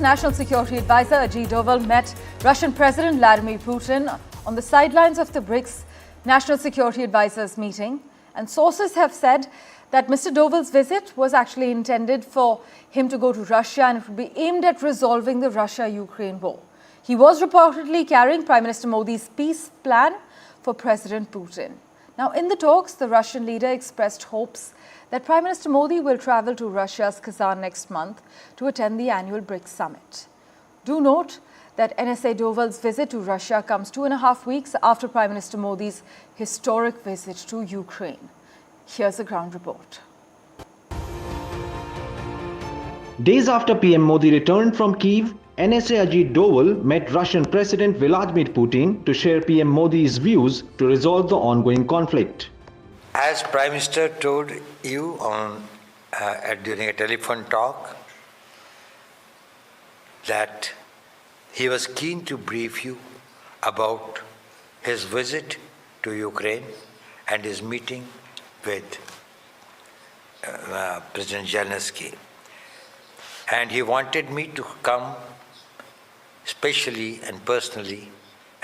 National Security Advisor Ajit Doval met Russian President Vladimir Putin on the sidelines of the BRICS National Security Advisers meeting. And sources have said that Mr. Doval's visit was actually intended for him to go to Russia and it would be aimed at resolving the Russia-Ukraine war. He was reportedly carrying Prime Minister Modi's peace plan for President Putin. Now, in the talks, the Russian leader expressed hopes that Prime Minister Modi will travel to Russia's Kazan next month to attend the annual BRICS summit. Do note that NSA Doval's visit to Russia comes 2.5 weeks after Prime Minister Modi's historic visit to Ukraine. Here's a ground report. Days after PM Modi returned from Kyiv, NSA Ajit Doval met Russian President Vladimir Putin to share PM Modi's views to resolve the ongoing conflict. As Prime Minister told you during a telephone talk that he was keen to brief you about his visit to Ukraine and his meeting with President Zelensky. And he wanted me to come specially and personally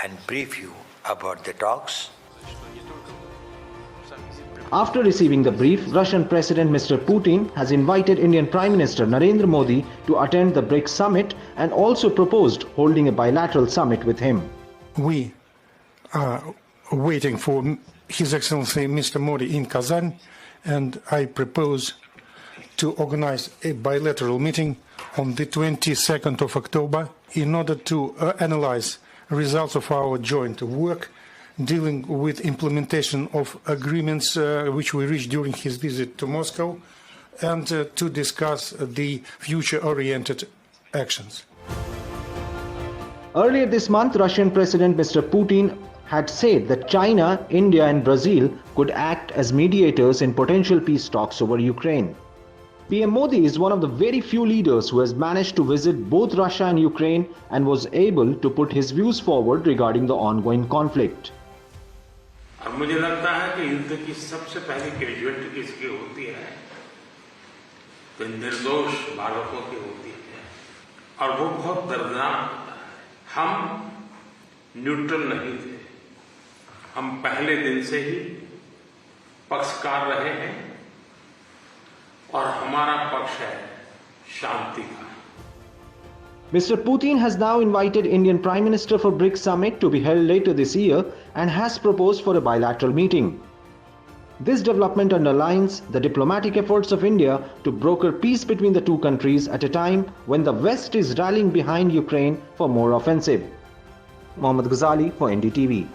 and brief you about the talks. After receiving the brief, Russian President Mr. Putin has invited Indian Prime Minister Narendra Modi to attend the BRICS summit and also proposed holding a bilateral summit with him. We are waiting for His Excellency Mr. Modi in Kazan, and I propose to organize a bilateral meeting on the 22nd of October in order to analyze results of our joint work dealing with implementation of agreements which we reached during his visit to Moscow, and to discuss the future-oriented actions. Earlier this month, Russian President Mr. Putin had said that China, India and Brazil could act as mediators in potential peace talks over Ukraine. PM Modi is one of the very few leaders who has managed to visit both Russia and Ukraine and was able to put his views forward regarding the ongoing conflict. और मुझे लगता है कि युद्ध की सबसे पहली casualty किसकी होती है तो निर्दोष बालकों की होती है और वो बहुत दर्दनाक होता है। हम न्यूट्रल नहीं थे, हम पहले दिन से ही पक्षकार रहे हैं और हमारा पक्ष है शांति का। Mr. Putin has now invited Indian Prime Minister for BRICS summit to be held later this year and has proposed for a bilateral meeting. This development underlines the diplomatic efforts of India to broker peace between the two countries at a time when the West is rallying behind Ukraine for more offensive. Mohammad Ghazali for NDTV.